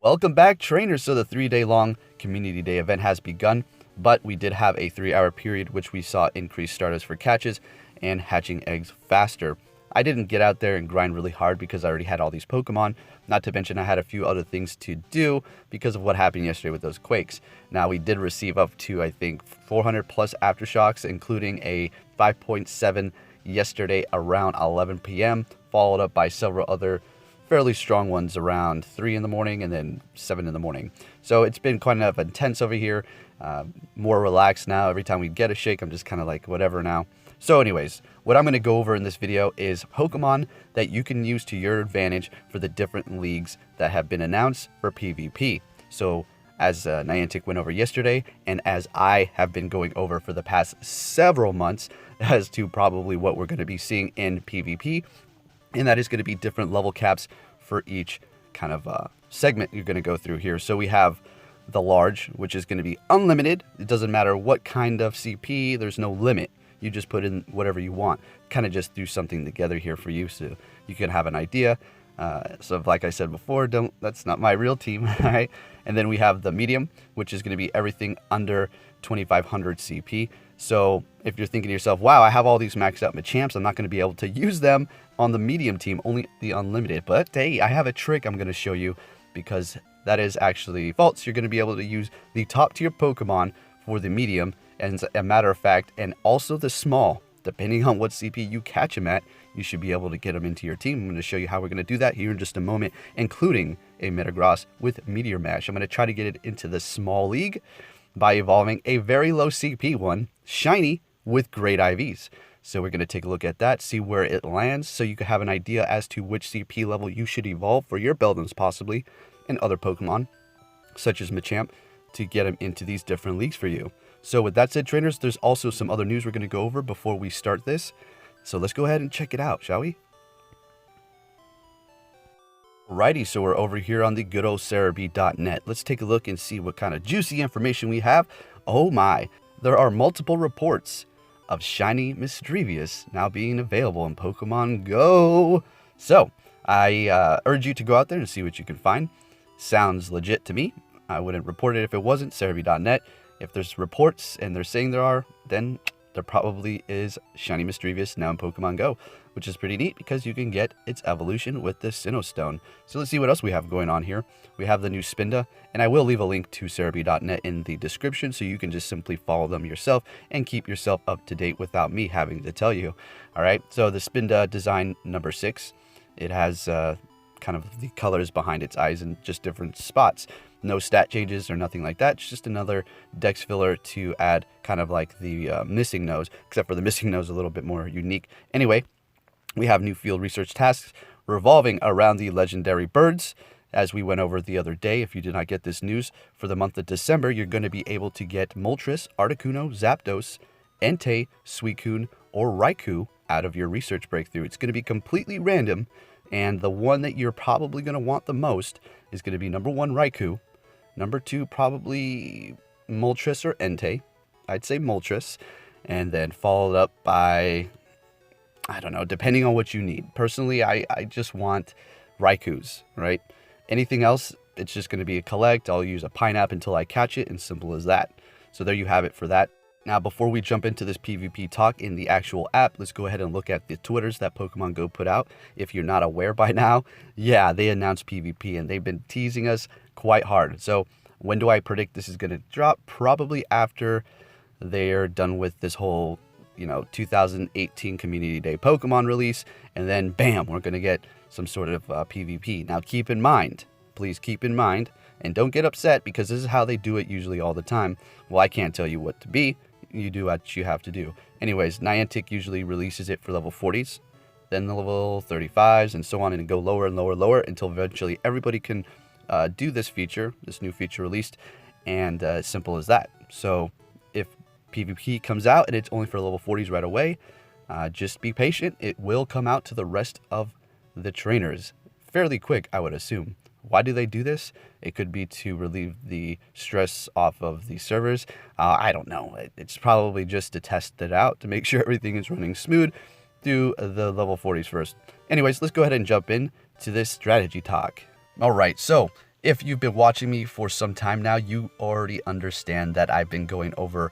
Welcome back, trainers. So the 3-day long community day event has begun, but we did have a 3-hour period which we saw increased starters for catches and hatching eggs faster. I didn't get out there and grind really hard because I already had all these Pokemon, not to mention I had a few other things to do because of what happened yesterday with those quakes. Now we did receive up to, I think, 400 plus aftershocks, including a 5.7 yesterday around 11 p.m., followed up by several other fairly strong ones around 3 in the morning and then 7 in the morning. So it's been kind of intense over here, more relaxed now. Every time we get a shake, I'm just kind of like whatever now. So anyways, what I'm going to go over in this video is Pokemon that you can use to your advantage for the different leagues that have been announced for PvP. So as Niantic went over yesterday, and as I have been going over for the past several months as to probably what we're going to be seeing in PvP, and that is going to be different level caps for each kind of segment you're going to go through here. So we have the large, which is going to be unlimited. It doesn't matter what kind of CP, there's no limit. You just put in whatever you want. Kind of just do something together here for you so you can have an idea. So like I said before, that's not my real team, right? And then we have the medium, which is going to be everything under 2500 CP. So if you're thinking to yourself, wow, I have all these maxed out Machamps, I'm not going to be able to use them on the medium team, only the unlimited. But hey, I have a trick I'm going to show you because that is actually false. You're going to be able to use the top tier Pokemon for the medium, and as a matter of fact, and also the small. Depending on what CP you catch them at, you should be able to get them into your team. I'm going to show you how we're going to do that here in just a moment, including a Metagross with Meteor Mash. I'm going to try to get it into the small league by evolving a very low CP one, shiny, with great IVs. So we're going to take a look at that, see where it lands, so you can have an idea as to which CP level you should evolve for your Beldums possibly, and other Pokemon, such as Machamp, to get them into these different leagues for you. So with that said, trainers, there's also some other news we're going to go over before we start this. So let's go ahead and check it out, shall we? Alrighty, so we're over here on the good old Cerebi.net. Let's take a look and see what kind of juicy information we have. Oh my, there are multiple reports of shiny Misdreavus now being available in Pokemon Go. So I urge you to go out there and see what you can find. Sounds legit to me. I wouldn't report it if it wasn't. Cerebi.net. If there's reports and they're saying there are, then there probably is shiny Misdreavus now in Pokemon Go, which is pretty neat because you can get its evolution with the Sinnoh Stone. So let's see what else we have going on here. We have the new Spinda, and I will leave a link to Cerebi.net in the description so you can just simply follow them yourself and keep yourself up to date without me having to tell you. All right, so the Spinda design number 6, it has kind of the colors behind its eyes in just different spots. No stat changes or nothing like that. It's just another dex filler to add kind of like the missing nose, except for the missing nose a little bit more unique. Anyway, we have new field research tasks revolving around the legendary birds. As we went over the other day, if you did not get this news, for the month of December, you're going to be able to get Moltres, Articuno, Zapdos, Entei, Suicune, or Raikou out of your research breakthrough. It's going to be completely random, and the one that you're probably going to want the most is going to be number 1, Raikou. Number 2, probably Moltres or Entei. I'd say Moltres. And then followed up by, I don't know, depending on what you need. Personally, I just want Raikous, right? Anything else, it's just going to be a collect. I'll use a Pineapple until I catch it, and simple as that. So there you have it for that. Now, before we jump into this PvP talk in the actual app, let's go ahead and look at the Twitters that Pokemon Go put out. If you're not aware by now, yeah, they announced PvP, and they've been teasing us quite hard. So when do I predict this is going to drop? Probably after they're done with this whole, 2018 Community Day Pokemon release, and then bam, we're going to get some sort of PvP. Now, keep in mind, please keep in mind, and don't get upset because this is how they do it usually all the time. Well, I can't tell you what to be. You do what you have to do. Anyways, Niantic usually releases it for level 40s, then the level 35s, and so on, and go lower and lower and lower until eventually everybody can do this feature, this new feature released, and as simple as that. So if PvP comes out and it's only for level 40s right away, just be patient. It will come out to the rest of the trainers fairly quick, I would assume. Why do they do this? It could be to relieve the stress off of the servers. I don't know. It's probably just to test it out to make sure everything is running smooth through the level 40s first. Anyways, let's go ahead and jump in to this strategy talk. All right, so If you've been watching me for some time now, you already understand that I've been going over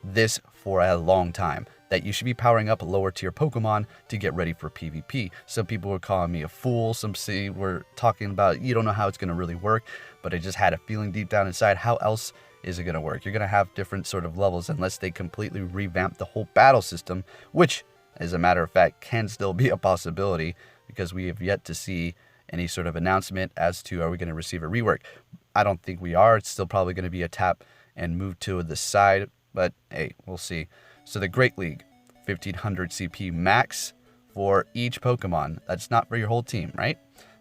this for a long time, that you should be powering up lower tier Pokemon to get ready for PvP. Some people were calling me a fool, some say we're talking about you don't know how it's going to really work, but I just had a feeling deep down inside, how else is it going to work? You're going to have different sort of levels unless they completely revamp the whole battle system, which, as a matter of fact, can still be a possibility because we have yet to see any sort of announcement as to are we going to receive a rework. I don't think we are. It's still probably going to be a tap and move to the side, but hey, we'll see. So the Great League, 1500 CP max for each Pokemon. That's not for your whole team, right?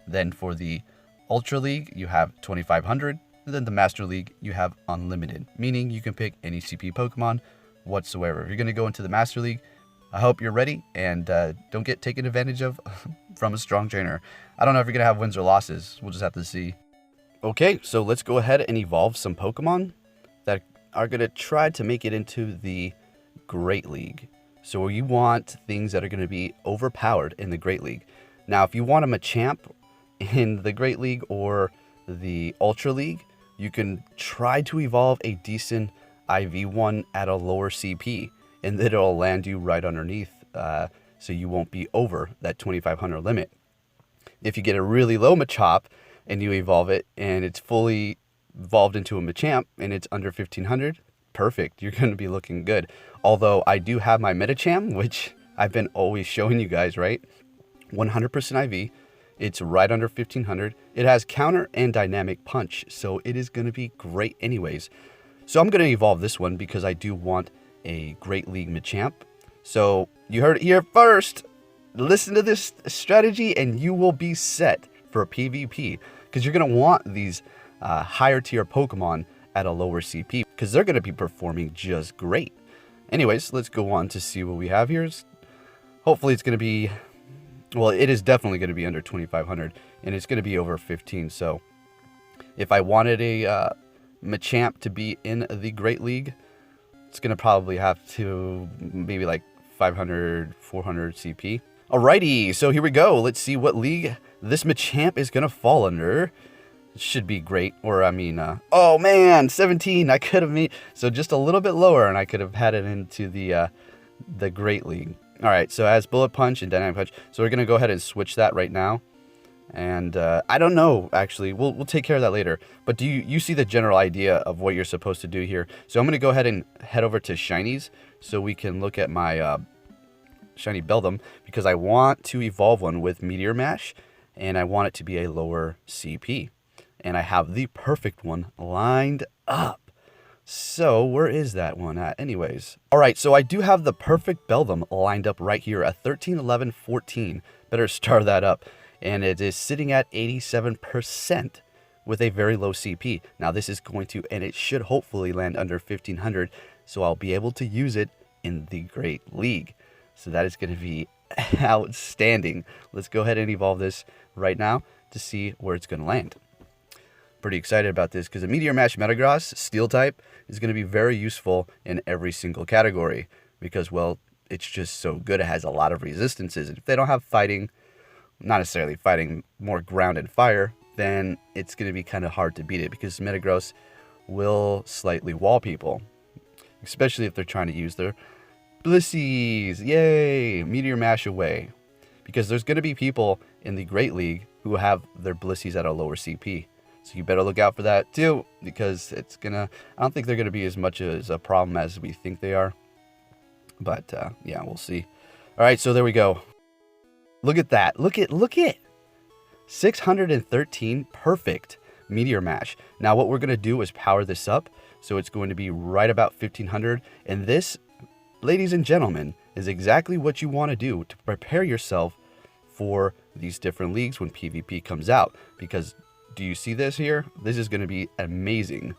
Then for the Ultra League, you have 2500. And then the Master League, you have unlimited, meaning you can pick any CP Pokemon whatsoever. If you're going to go into the Master League, I hope you're ready and don't get taken advantage of from a strong trainer. I don't know if you're going to have wins or losses. We'll just have to see. Okay, so let's go ahead and evolve some Pokemon that are going to try to make it into the Great League. So you want things that are going to be overpowered in the Great League. Now, if you want a Machamp in the Great League or the Ultra League, you can try to evolve a decent IV1 at a lower CP, and then it'll land you right underneath, so you won't be over that 2500 limit. If you get a really low Machop and you evolve it, and it's fully evolved into a Machamp, and it's under 1500, perfect. You're going to be looking good. Although I do have my Metacham, which I've been always showing you guys, right? 100% IV. It's right under 1500. It has counter and dynamic punch, so it is going to be great anyways. So I'm going to evolve this one because I do want a Great League Machamp. So you heard it here first. Listen to this strategy and you will be set for PvP because you're going to want these higher tier Pokemon at a lower CP because they're going to be performing just great. Anyways, let's go on to see what we have here. Hopefully it's going to be, well, it is definitely going to be under 2500 and it's going to be over 15. So if I wanted a Machamp to be in the Great League, it's going to probably have to maybe like 500, 400 CP. Alrighty, so here we go. Let's see what league this Machamp is going to fall under. It should be great, or I mean, oh man, 17. I could have made, so just a little bit lower and I could have had it into the Great League. All right, so it has Bullet Punch and Dynamic Punch. So we're going to go ahead and switch that right now. And I don't know, actually. We'll take care of that later. But do you see the general idea of what you're supposed to do here? So I'm going to go ahead and head over to Shinies so we can look at my Shiny Beldum because I want to evolve one with Meteor Mash and I want it to be a lower CP. And I have the perfect one lined up. So where is that one at anyways? All right, so I do have the perfect Beldum lined up right here at 13, 11, 14. Better start that up. And it is sitting at 87% with a very low CP. Now this is going to, and it should hopefully land under 1500, so I'll be able to use it in the Great League. So that is going to be outstanding. Let's go ahead and evolve this right now to see where it's going to land. Pretty excited about this because a Meteor Mash Metagross, Steel type, is going to be very useful in every single category because, well, it's just so good. It has a lot of resistances. And if they don't have fighting, not necessarily fighting, more ground and fire, then it's going to be kind of hard to beat it because Metagross will slightly wall people, especially if they're trying to use their Blissies. Yay! Meteor Mash away. Because there's going to be people in the Great League who have their Blissies at a lower CP. So you better look out for that too, because it's going to, I don't think they're going to be as much as a problem as we think they are. But yeah, we'll see. All right, so there we go. Look at that. Look at 613 perfect Meteor Mash. Now what we're going to do is power this up. So it's going to be right about 1500. And this, ladies and gentlemen, is exactly what you want to do to prepare yourself for these different leagues when PvP comes out. Because do you see this here? This is going to be amazing.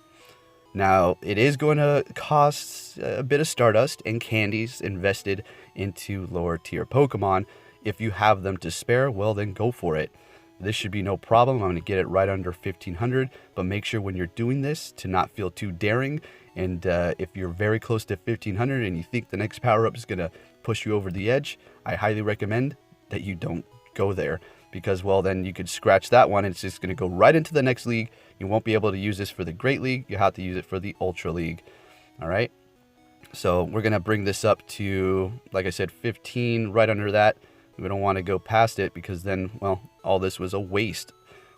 Now, it is going to cost a bit of Stardust and candies invested into lower tier Pokemon. If you have them to spare, well, then go for it. This should be no problem. I'm going to get it right under 1500, but make sure when you're doing this to not feel too daring. And if you're very close to 1500 and you think the next power-up is going to push you over the edge, I highly recommend that you don't go there because, well, then you could scratch that one and it's just going to go right into the next league. You won't be able to use this for the Great League. You have to use it for the Ultra League. All right. So we're going to bring this up to, like I said, 15, right under that. We don't want to go past it because then, well, all this was a waste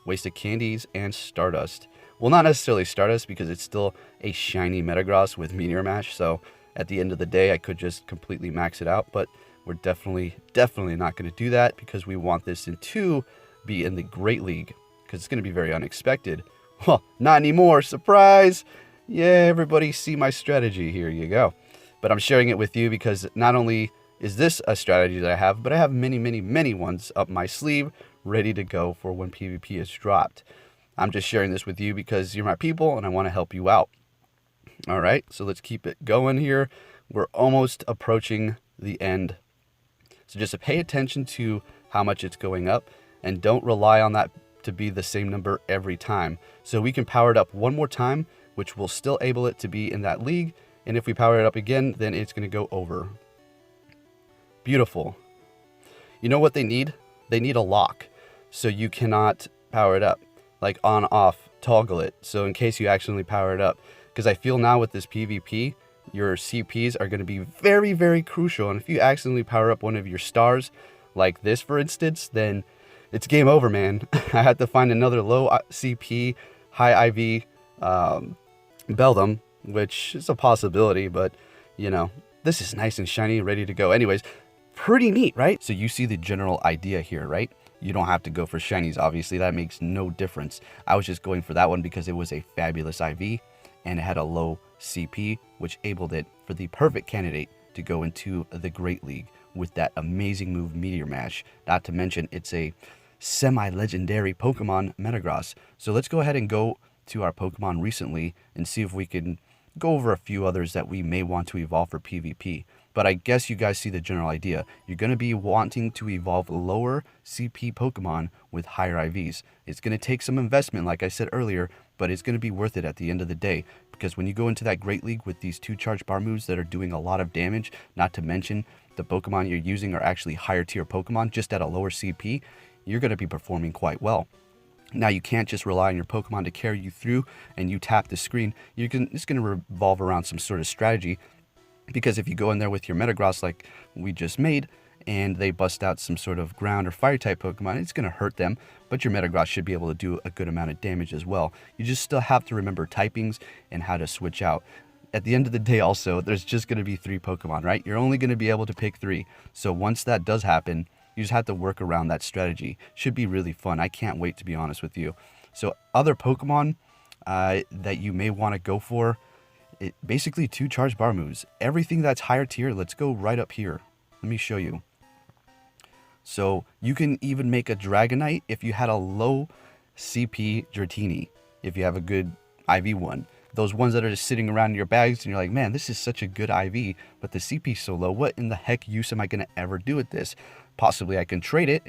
of candies and Stardust. Well, not necessarily Stardust because it's still a shiny Metagross with Meteor Mash. So at the end of the day, I could just completely max it out, but we're definitely not going to do that because we want this to be in the Great League because it's going to be very unexpected. Well, not anymore. Surprise! Yeah, everybody see my strategy. Here you go. But I'm sharing it with you because not only is this a strategy that I have, but I have many ones up my sleeve ready to go for when PvP is dropped. I'm just sharing this with you because you're my people and I want to help you out. All right, so let's keep it going here. We're almost approaching the end. So just pay attention to how much it's going up and don't rely on that to be the same number every time. So we can power it up one more time, which will still able it to be in that league. And if we power it up again, then it's going to go over. Beautiful. You know what they need? They need a lock. So you cannot power it up. Like on, off, toggle it. So in case you accidentally power it up. Because I feel now with this PvP, your CPs are going to be very crucial. And if you accidentally power up one of your stars, like this for instance, then it's game over, man. I had to find another low CP, high IV Beldum, which is a possibility, but you know, this is nice and shiny, ready to go. Anyways, pretty neat, right? So you see the general idea here, right? You don't have to go for shinies, obviously. That makes no difference. I was just going for that one because it was a fabulous IV and it had a low CP, which enabled it for the perfect candidate to go into the Great League with that amazing move Meteor Mash. Not to mention, it's a semi-legendary Pokemon Metagross. So let's go ahead and go to our Pokemon recently and see if we can go over a few others that we may want to evolve for PvP. But I guess you guys see the general idea. You're going to be wanting to evolve lower CP Pokemon with higher IVs. It's going to take some investment, like I said earlier, but it's going to be worth it at the end of the day. Because when you go into that Great League with these 2 charge bar moves that are doing a lot of damage, not to mention the Pokemon you're using are actually higher tier Pokemon just at a lower CP, you're going to be performing quite well. Now, you can't just rely on your Pokemon to carry you through and you tap the screen. It's going to revolve around some sort of strategy. Because if you go in there with your Metagross like we just made, and they bust out some sort of ground or fire type Pokemon, it's going to hurt them, but your Metagross should be able to do a good amount of damage as well. You just still have to remember typings and how to switch out. At the end of the day also, there's just going to be 3 Pokemon, right? You're only going to be able to pick 3. So once that does happen, you just have to work around that strategy. Should be really fun. I can't wait, to be honest with you. So other Pokemon that you may want to go for, basically 2 charge bar moves. Everything that's higher tier, let's go right up here. Let me show you. So you can even make a Dragonite if you had a low CP Dratini, if you have a good IV one. Those ones that are just sitting around in your bags and you're like, man, this is such a good IV, but the CP is so low. What in the heck use am I going to ever do with this? Possibly I can trade it,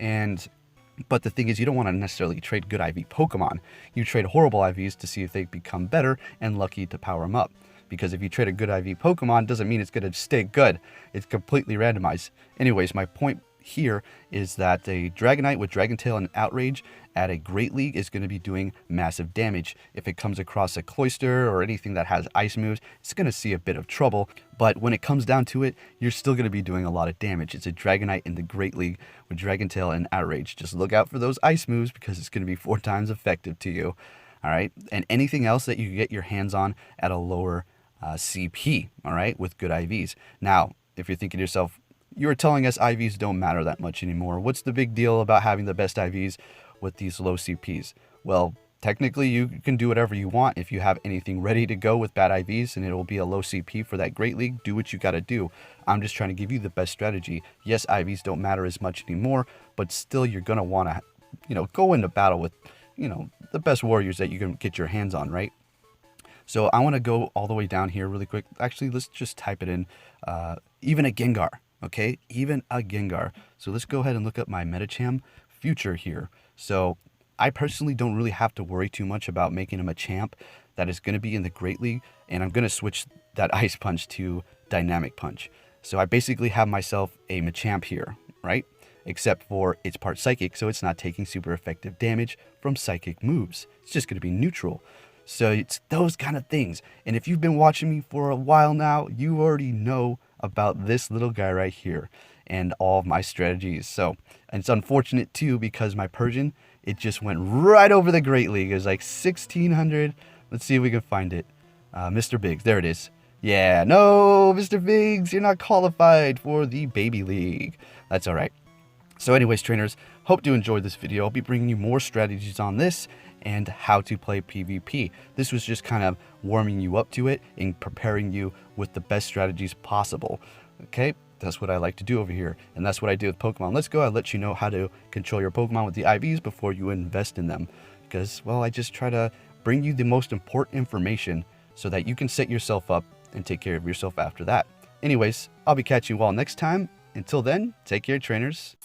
but the thing is, you don't want to necessarily trade good IV Pokemon. You trade horrible IVs to see if they become better and lucky to power them up. Because if you trade a good IV Pokemon, doesn't mean it's going to stay good. It's completely randomized. Anyways, my point here is that a Dragonite with Dragon Tail and Outrage at a Great League is going to be doing massive damage. If it comes across a Cloyster or anything that has ice moves, it's going to see a bit of trouble. But when it comes down to it, you're still going to be doing a lot of damage. It's a Dragonite in the Great League with Dragon Tail and Outrage. Just look out for those ice moves because it's going to be 4 times effective to you. All right. And anything else that you get your hands on at a lower CP, all right, with good IVs. Now, if you're thinking to yourself, you were telling us IVs don't matter that much anymore. What's the big deal about having the best IVs with these low CPs? Well, technically you can do whatever you want. If you have anything ready to go with bad IVs and it will be a low CP for that Great League, do what you got to do. I'm just trying to give you the best strategy. Yes, IVs don't matter as much anymore, but still you're going to want to, go into battle with, the best warriors that you can get your hands on, right? So I want to go all the way down here really quick. Actually, let's just type it in. Even a Gengar, okay? Even a Gengar. So let's go ahead and look up my Metacham future here. So I personally don't really have to worry too much about making him a champ that is going to be in the Great League. And I'm going to switch that Ice Punch to Dynamic Punch. So I basically have myself a Machamp here, right? except for it's part psychic, so it's not taking super effective damage from psychic moves. It's just going to be neutral. So it's those kind of things. And if you've been watching me for a while now, you already know about this little guy right here and all of my strategies. So, and it's unfortunate too, because my Persian, it just went right over the Great League. It was like 1600. Let's see if we can find it. Mr. Biggs, there it is. Yeah, no, Mr. Biggs, you're not qualified for the Baby League. That's all right. So anyways, trainers, hope you enjoyed this video. I'll be bringing you more strategies on this and how to play PvP. This was just kind of warming you up to it and preparing you with the best strategies possible. Okay, that's what I like to do over here, and that's what I do with Pokemon Let's Go. I let you know how to control your Pokemon with the IVs before you invest in them, because, well, I just try to bring you the most important information so that you can set yourself up and take care of yourself after that. Anyways, I'll be catching you all next time. Until then, take care, trainers.